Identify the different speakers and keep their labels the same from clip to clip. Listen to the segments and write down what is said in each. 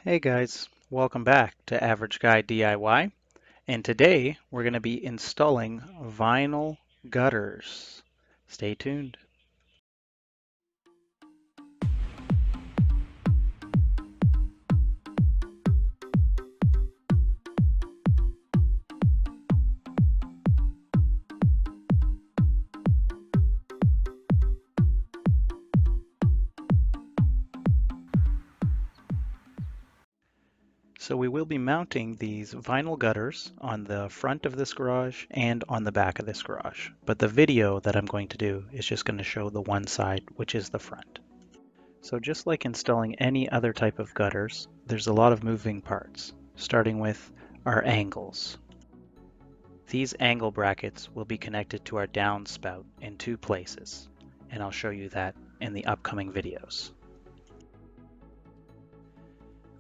Speaker 1: Hey guys, welcome back to Average Guy DIY, and today we're going to be installing vinyl gutters. Stay tuned. So we will be mounting these vinyl gutters on the front of this garage and on the back of this garage, but the video that I'm going to do is just going to show the one side, which is the front. So just like installing any other type of gutters, there's a lot of moving parts, starting with our angles. These angle brackets will be connected to our downspout in two places, and I'll show you that in the upcoming videos.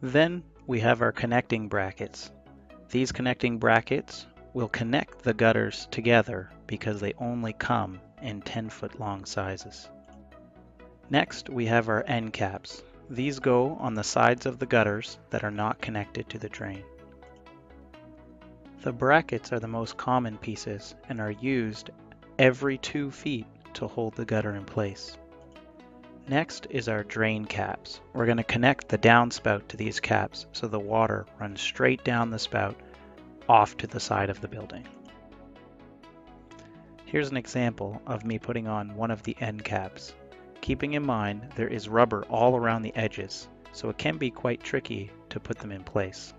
Speaker 1: Then we have our connecting brackets. These connecting brackets will connect the gutters together because they only come in 10-foot long sizes. Next, we have our end caps. These go on the sides of the gutters that are not connected to the drain. The brackets are the most common pieces and are used every 2 feet to hold the gutter in place. Next is our drain caps. We're going to connect the downspout to these caps so the water runs straight down the spout off to the side of the building. Here's an example of me putting on one of the end caps. Keeping in mind there is rubber all around the edges, so it can be quite tricky to put them in place.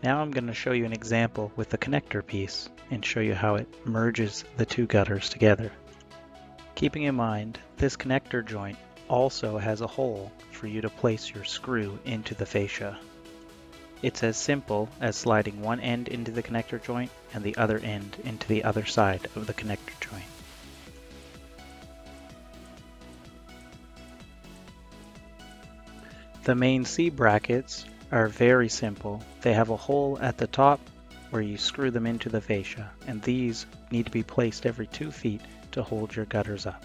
Speaker 1: Now I'm going to show you an example with the connector piece and show you how it merges the two gutters together. Keeping in mind, this connector joint also has a hole for you to place your screw into the fascia. It's as simple as sliding one end into the connector joint and the other end into the other side of the connector joint. The main C brackets are very simple. They have a hole at the top where you screw them into the fascia, and these need to be placed every 2 feet to hold your gutters up.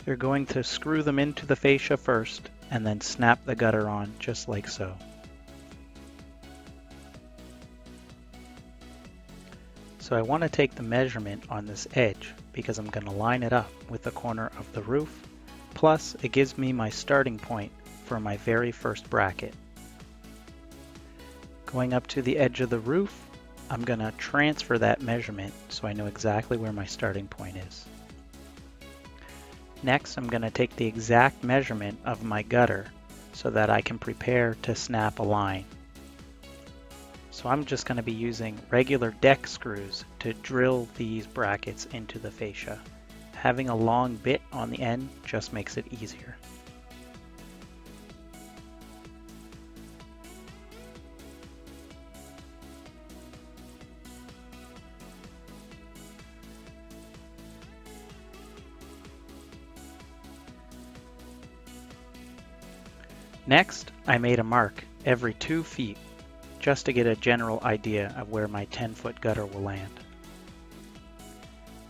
Speaker 1: You're going to screw them into the fascia first and then snap the gutter on just like so. So I want to take the measurement on this edge because I'm going to line it up with the corner of the roof, plus it gives me my starting point for my very first bracket. Going up to the edge of the roof, I'm going to transfer that measurement so I know exactly where my starting point is. Next, I'm going to take the exact measurement of my gutter so that I can prepare to snap a line. So I'm just going to be using regular deck screws to drill these brackets into the fascia. Having a long bit on the end just makes it easier. Next, I made a mark every 2 feet just to get a general idea of where my 10-foot gutter will land.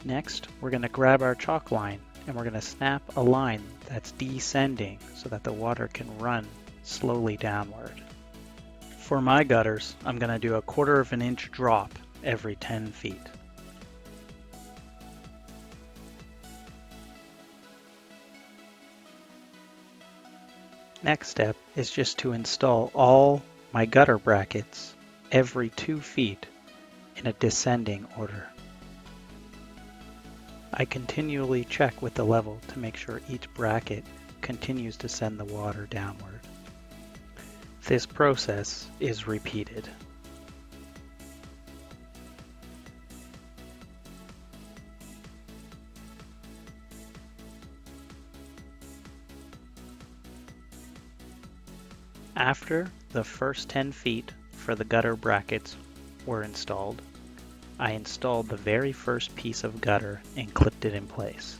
Speaker 1: Next, we're going to grab our chalk line and we're going to snap a line that's descending so that the water can run slowly downward. For my gutters, I'm going to do a 1/4 of an inch drop every 10 feet. Next step is just to install all my gutter brackets every 2 feet in a descending order. I continually check with the level to make sure each bracket continues to send the water downward. This process is repeated. After the first 10 feet for the gutter brackets were installed, I installed the very first piece of gutter and clipped it in place.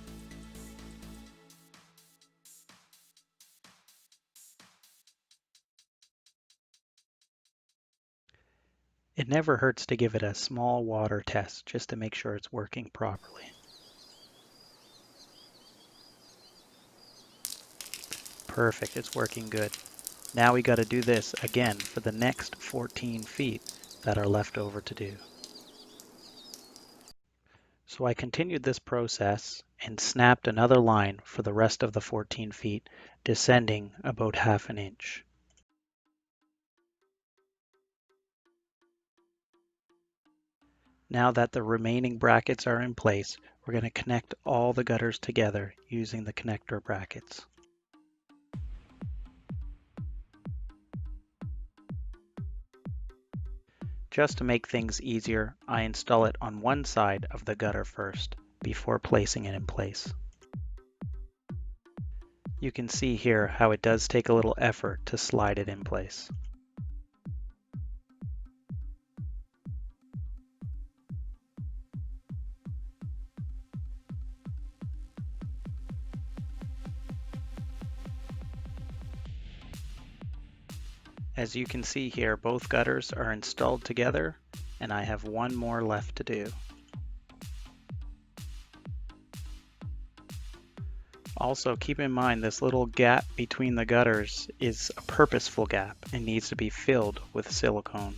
Speaker 1: It never hurts to give it a small water test just to make sure it's working properly. Perfect, it's working good. Now we got to do this again for the next 14 feet that are left over to do. So I continued this process and snapped another line for the rest of the 14 feet, descending about ½ inch. Now that the remaining brackets are in place, we're going to connect all the gutters together using the connector brackets. Just to make things easier, I install it on one side of the gutter first before placing it in place. You can see here how it does take a little effort to slide it in place. As you can see here, both gutters are installed together, and I have one more left to do. Also, keep in mind this little gap between the gutters is a purposeful gap and needs to be filled with silicone.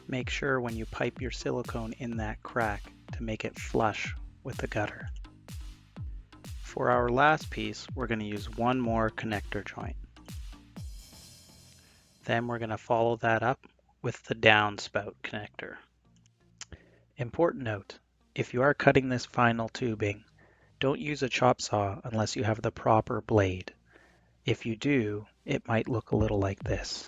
Speaker 1: Make sure when you pipe your silicone in that crack to make it flush with the gutter. For our last piece, we're going to use one more connector joint. Then we're going to follow that up with the downspout connector. Important note, if you are cutting this vinyl tubing, don't use a chop saw unless you have the proper blade. If you do, it might look a little like this.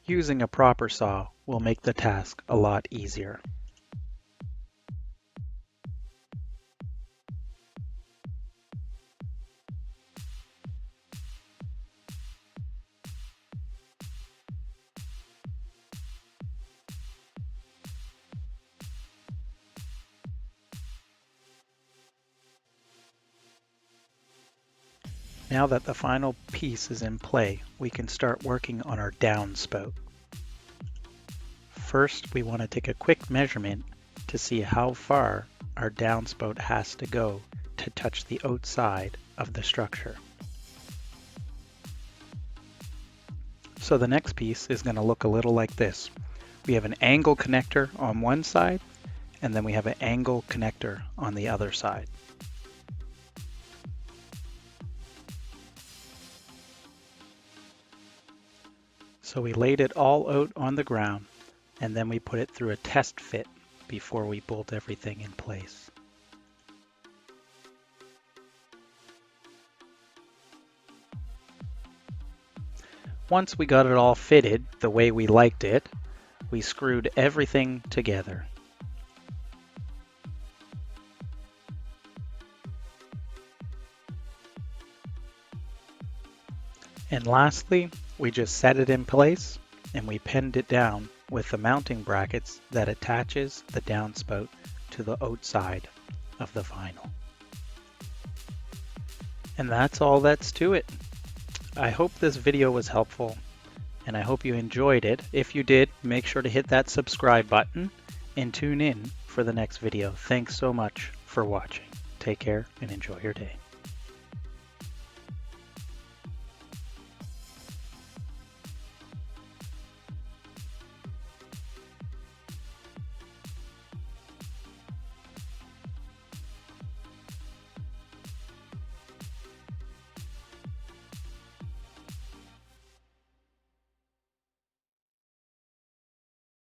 Speaker 1: Using a proper saw will make the task a lot easier. Now that the final piece is in play, we can start working on our downspout. First, we want to take a quick measurement to see how far our downspout has to go to touch the outside of the structure. So the next piece is going to look a little like this. We have an angle connector on one side, and then we have an angle connector on the other side. So we laid it all out on the ground, and then we put it through a test fit before we bolt everything in place. Once we got it all fitted the way we liked it, we screwed everything together. And lastly, we just set it in place and we pinned it down with the mounting brackets that attaches the downspout to the outside of the vinyl. And that's all that's to it. I hope this video was helpful and I hope you enjoyed it. If you did, make sure to hit that subscribe button and tune in for the next video. Thanks so much for watching. Take care and enjoy your day.